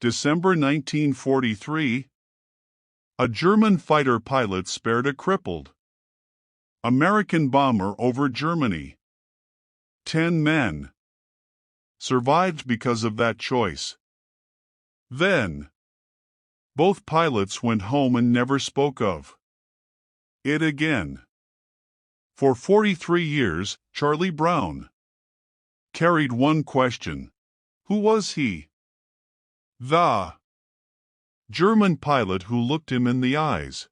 December 1943. A German fighter pilot spared a crippled American bomber over Germany. 10 men survived because of that choice. Then, both pilots went home and never spoke of it again. For 43 years, Charlie Brown carried one question: who was he? The German pilot who looked him in the eyes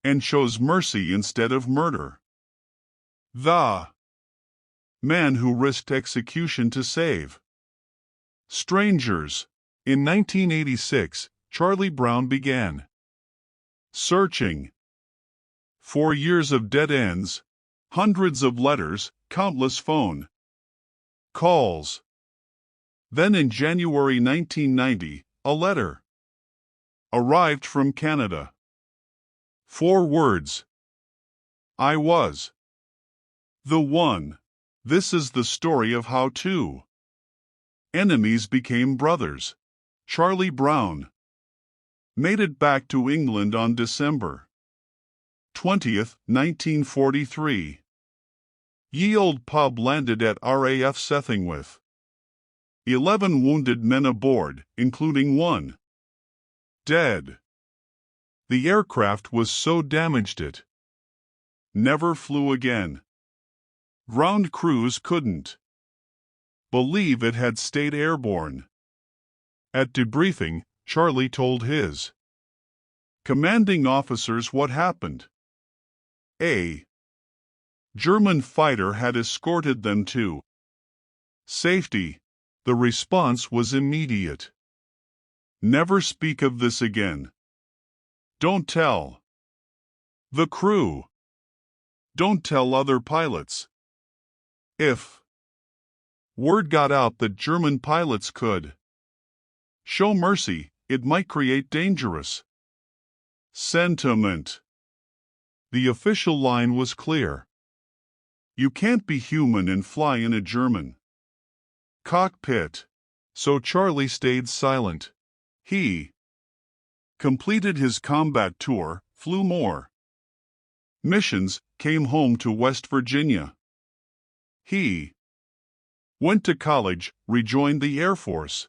and chose mercy instead of murder. The man who risked execution to save strangers. In 1986, Charlie Brown began searching. 4 years of dead ends, hundreds of letters, countless phone calls. Then in January 1990, a letter arrived from Canada. 4 words: I was the one. This is the story of how 2 enemies became brothers. Charlie Brown made it back to England on December 20th, 1943. Ye Old Pub landed at RAF Sething with 11 wounded men aboard, including 1 dead. The aircraft was so damaged it never flew again. Ground crews couldn't believe it had stayed airborne. At debriefing, Charlie told his commanding officers what happened. A German fighter had escorted them to safety. The response was immediate. Never speak of this again. Don't tell the crew. Don't tell other pilots. If word got out that German pilots could show mercy, it might create dangerous sentiment. The official line was clear. You can't be human and fly in a German cockpit. So Charlie stayed silent. He completed his combat tour, flew more missions, came home to West Virginia. He went to college, rejoined the Air Force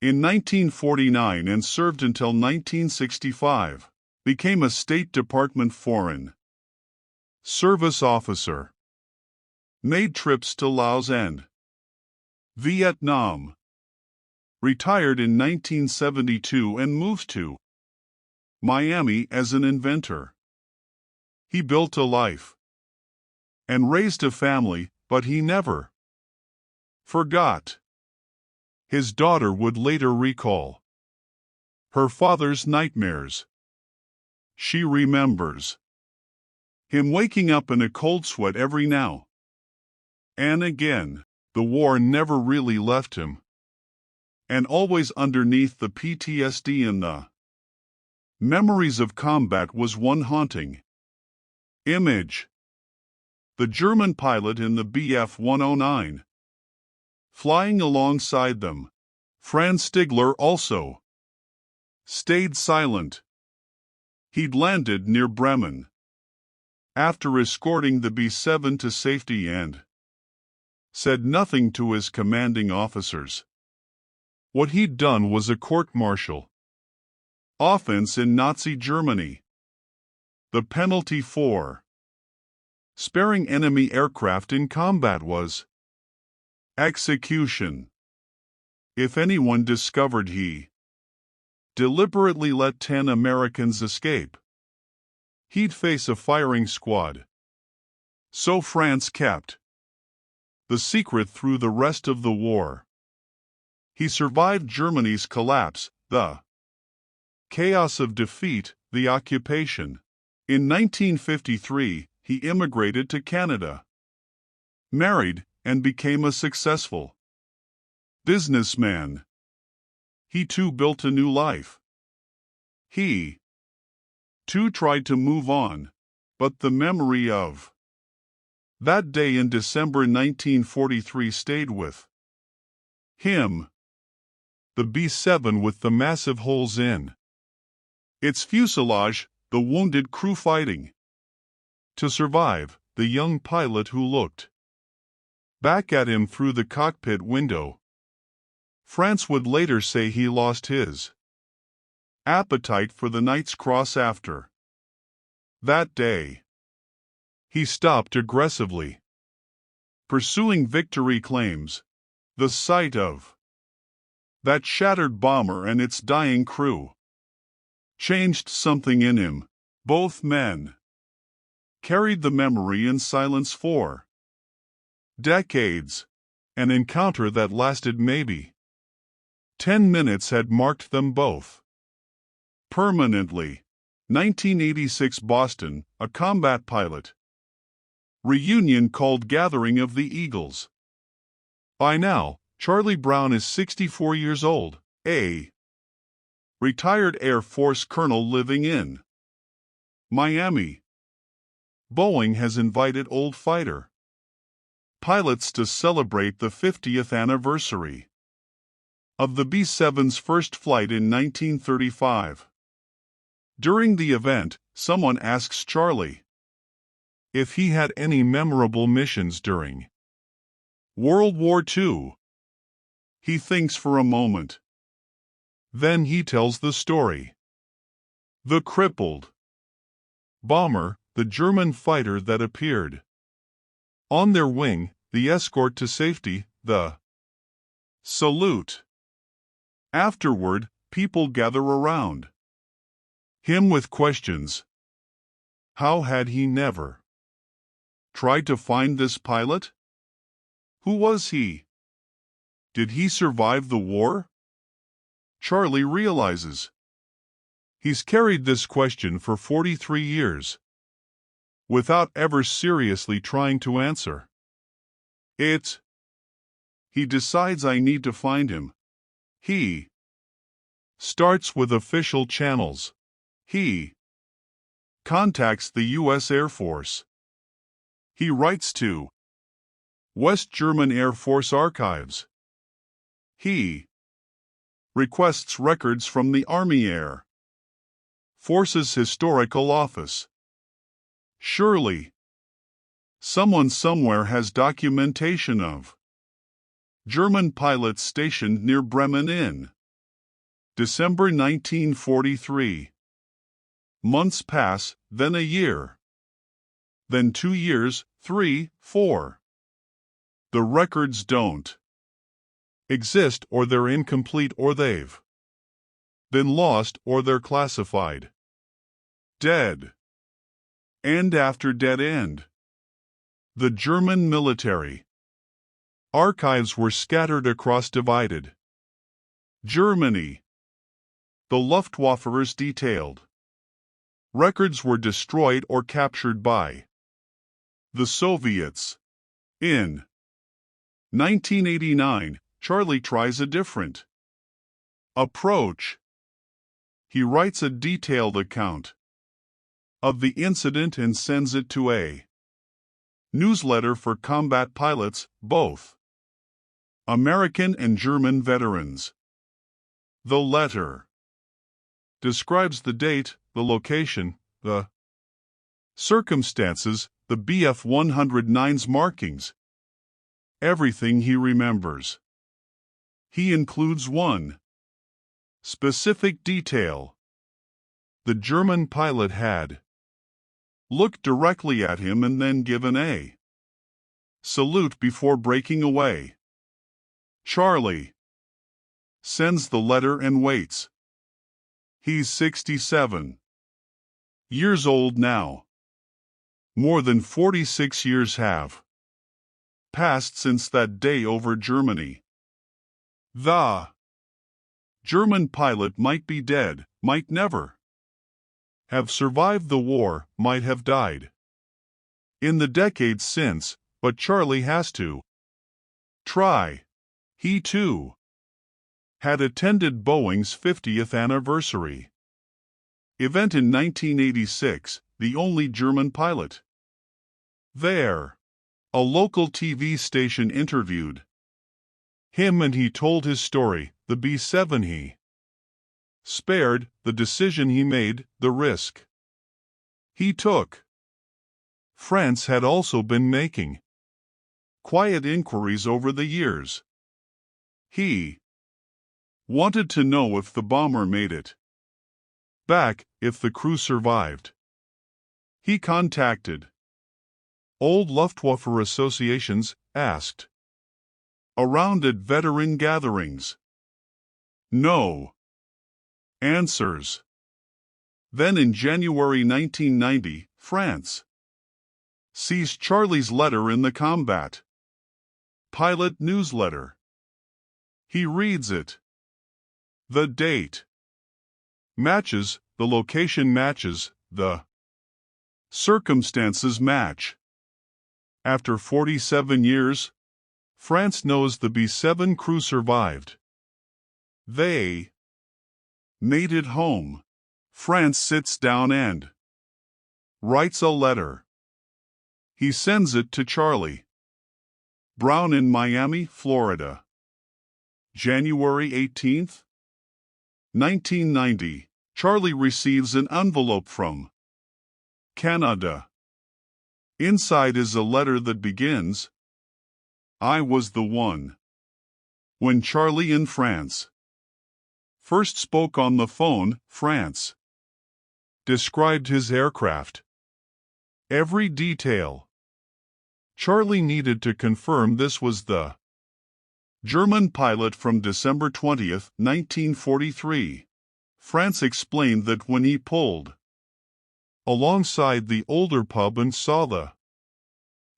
in 1949 and served until 1965. Became a State Department Foreign Service officer. Made trips to Laos and Vietnam. Retired in 1972 and moved to Miami as an inventor. He built a life and raised a family, but he never forgot. His daughter would later recall her father's nightmares. She remembers him waking up in a cold sweat every now and again. The war never really left him, and always underneath the PTSD and the memories of combat was one haunting image. The German pilot in the Bf 109, flying alongside them. Franz Stigler also stayed silent. He'd landed near Bremen after escorting the B-7 to safety and said nothing to his commanding officers. What he'd done was a court-martial offense in Nazi Germany. The penalty for sparing enemy aircraft in combat was execution. If anyone discovered he deliberately let 10 Americans escape, he'd face a firing squad. So France kept the secret through the rest of the war. He survived Germany's collapse, the chaos of defeat, the occupation. In 1953, he immigrated to Canada, married, and became a successful businessman. He too built a new life. He too tried to move on, but the memory of that day in December 1943 stayed with him. the B-7 with the massive holes in its fuselage, the wounded crew fighting to survive, the young pilot who looked back at him through the cockpit window. France would later say he lost his appetite for the Knight's Cross after that day. He stopped aggressively pursuing victory claims. The sight of that shattered bomber and its dying crew changed something in him. Both men carried the memory in silence for decades. An encounter that lasted maybe 10 minutes had marked them both permanently. 1986 Boston, a combat pilot reunion called Gathering of the Eagles. By now, Charlie Brown is 64 years old, a retired Air Force colonel living in Miami. Boeing has invited old fighter pilots to celebrate the 50th anniversary of the B-7's first flight in 1935. During the event, someone asks Charlie if he had any memorable missions during World War II. He thinks for a moment. Then he tells the story. The crippled bomber, the German fighter that appeared on their wing, the escort to safety, the salute. Afterward, people gather around him with questions. How had he never tried to find this pilot? Who was he? Did he survive the war? Charlie realizes he's carried this question for 43 years without ever seriously trying to answer it. He decides, I need to find him. He starts with official channels. He contacts the U.S. Air Force. He writes to West German Air Force Archives. He requests records from the Army Air Force's Historical Office. Surely, someone somewhere has documentation of German pilots stationed near Bremen in December 1943. Months pass, then a year. Then 2 years, 3, 4. The records don't exist, or they're incomplete, or they've been lost, or they're classified dead. And after dead end, the German military archives were scattered across divided Germany. The Luftwaffe's detailed records were destroyed or captured by the Soviets. In 1989, Charlie tries a different approach. He writes a detailed account of the incident and sends it to a newsletter for combat pilots, both American and German veterans. The letter describes the date, the location, the circumstances, the Bf-109's markings, everything he remembers. He includes one specific detail. The German pilot had looked directly at him and then given a salute before breaking away. Charlie sends the letter and waits. He's 67 years old now. More than 46 years have passed since that day over Germany. The German pilot might be dead, might never have survived the war, might have died in the decades since, but Charlie has to try. He too had attended Boeing's 50th anniversary event in 1986, the only German pilot there. A local TV station interviewed him and he told his story, the B-7 he spared, the decision he made, the risk he took. France had also been making quiet inquiries over the years. He wanted to know if the bomber made it back, if the crew survived. He contacted old Luftwaffe associations, asked around at veteran gatherings. No answers. Then in January 1990, France sees Charlie's letter in the combat pilot newsletter. He reads it. The date matches, the location matches, the circumstances match. After 47 years, France knows the B-7 crew survived. They made it home. France sits down and writes a letter. He sends it to Charlie Brown in Miami, Florida. January 18, 1990. Charlie receives an envelope from Canada. Inside is a letter that begins, "I was the one." When Charlie in France first spoke on the phone, France described his aircraft. Every detail. Charlie needed to confirm this was the German pilot from December 20, 1943. France explained that when he pulled alongside the older pub and saw the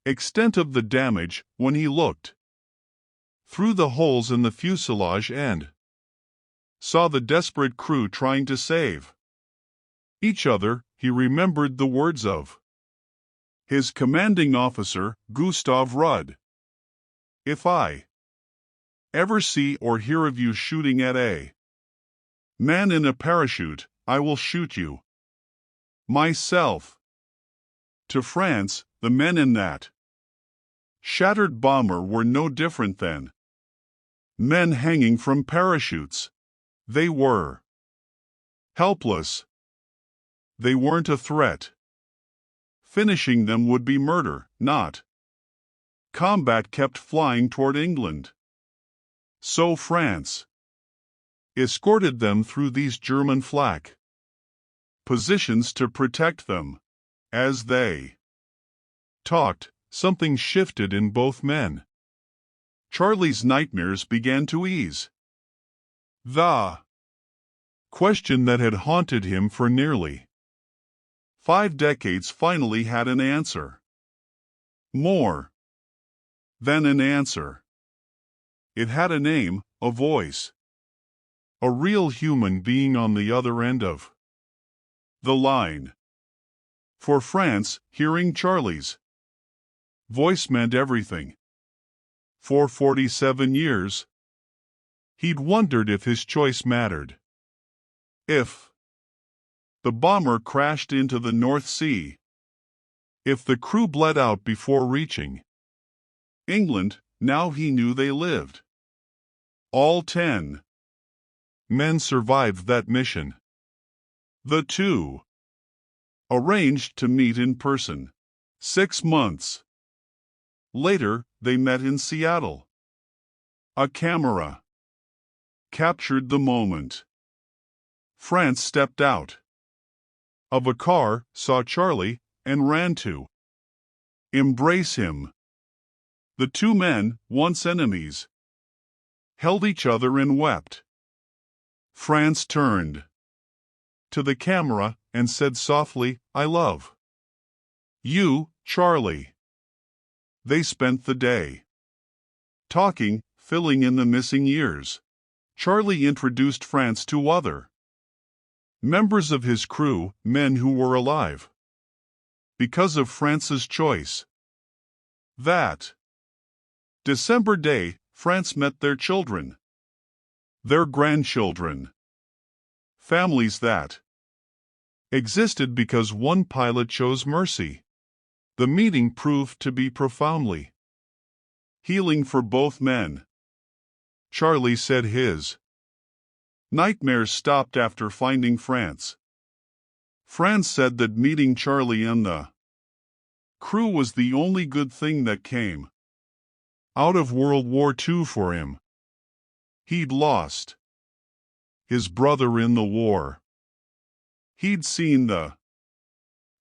extent of the damage, when he looked through the holes in the fuselage and saw the desperate crew trying to save each other, he remembered the words of his commanding officer, Gustav Rudd. "If I ever see or hear of you shooting at a man in a parachute, I will shoot you myself." To France, the men in that shattered bomber were no different than men hanging from parachutes. They were helpless. They weren't a threat. Finishing them would be murder, not combat. Kept flying toward England. So France escorted them through these German flak positions to protect them. As they talked, something shifted in both men. Charlie's nightmares began to ease. The question that had haunted him for nearly 5 decades finally had an answer. More than an answer. It had a name, a voice. A real human being on the other end of the line. For France, hearing Charlie's voice meant everything. For 47 years, he'd wondered if his choice mattered. If the bomber crashed into the North Sea, if the crew bled out before reaching England, now he knew they lived. All 10 men survived that mission. The two arranged to meet in person. 6 months later, they met in Seattle. A camera captured the moment. France stepped out of a car, saw Charlie, and ran to embrace him. The two men, once enemies, held each other and wept. France turned to the camera and said softly, "I love you, Charlie." They spent the day talking, filling in the missing years. Charlie introduced France to other members of his crew, men who were alive because of France's choice. That December day, France met their children, their grandchildren, families that existed because one pilot chose mercy. The meeting proved to be profoundly healing for both men. Charlie said his Nightmares stopped after finding France. France said that meeting Charlie and the crew was the only good thing that came out of World War II for him. He'd lost his brother in the war. He'd seen the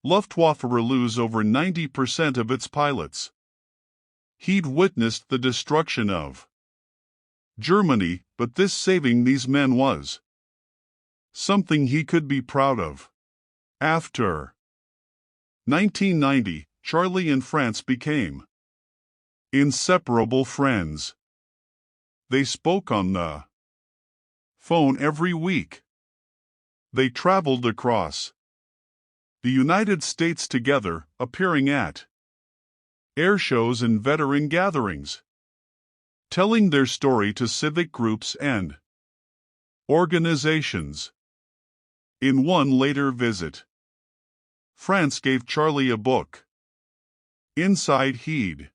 Luftwaffe lose over 90% of its pilots. He'd witnessed the destruction of Germany, but this saving these men was something he could be proud of. After 1990, Charlie and France became inseparable friends. They spoke on the phone every week. They traveled across the United States together, appearing at air shows and veteran gatherings, telling their story to civic groups and organizations. In one later visit, France gave Charlie a book. Inside he'd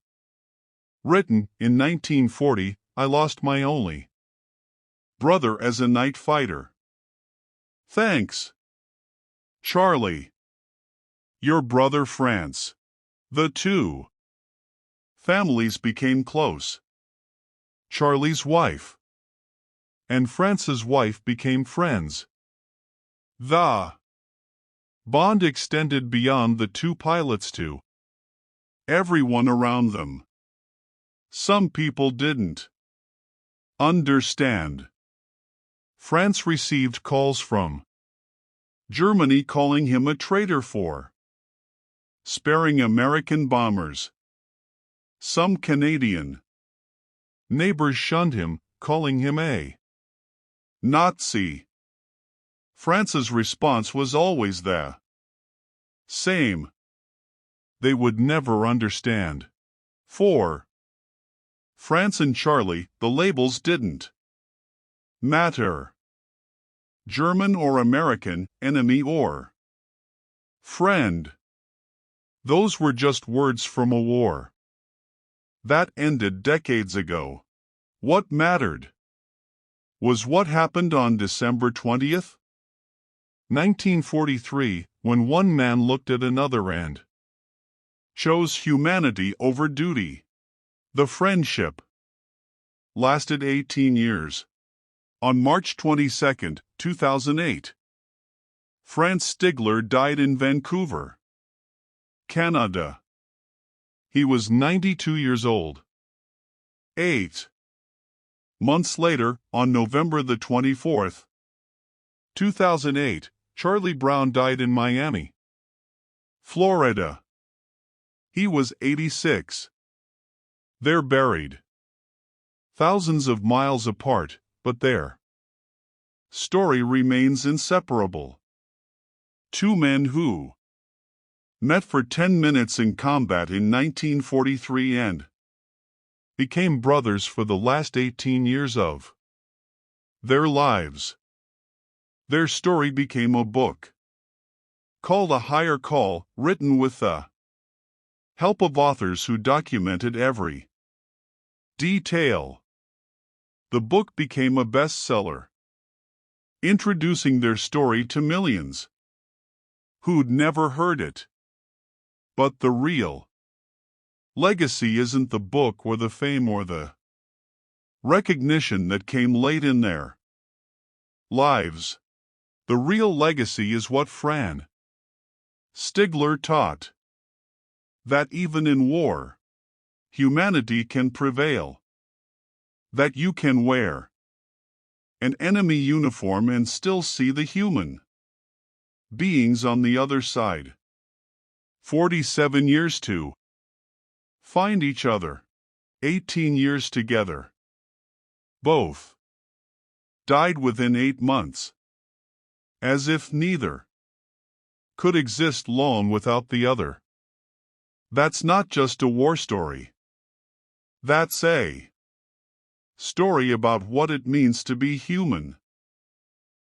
written, in 1940, I lost my only brother as a night fighter. Thanks, Charlie. Your brother France. The two families became close. Charlie's wife and France's wife became friends. The bond extended beyond the two pilots to everyone around them. Some people didn't understand. France received calls from Germany calling him a traitor for sparing American bombers. Some Canadian neighbors shunned him, calling him a Nazi. France's response was always the same. They would never understand. For France and Charlie, the labels didn't matter. German or American, enemy or friend. Those were just words from a war that ended decades ago. What mattered was what happened on December 20th, 1943, when one man looked at another and chose humanity over duty. The friendship lasted 18 years. On March 22, 2008, France Stigler died in Vancouver, Canada. He was 92 years old. 8 months later, on November the 24th, 2008, Charlie Brown died in Miami, Florida. He was 86. They're buried thousands of miles apart, but their story remains inseparable. Two men who met for 10 minutes in combat in 1943 and became brothers for the last 18 years of their lives. Their story became a book called A Higher Call, written with the help of authors who documented every detail. The book became a bestseller, introducing their story to millions who'd never heard it. But the real legacy isn't the book or the fame or the recognition that came late in their lives. The real legacy is what Fran Stigler taught: that even in war, humanity can prevail. That you can wear an enemy uniform and still see the human beings on the other side. 47 years to find each other. 18 years together. Both died within 8 months. As if neither could exist long without the other. That's not just a war story. That's a story about what it means to be human.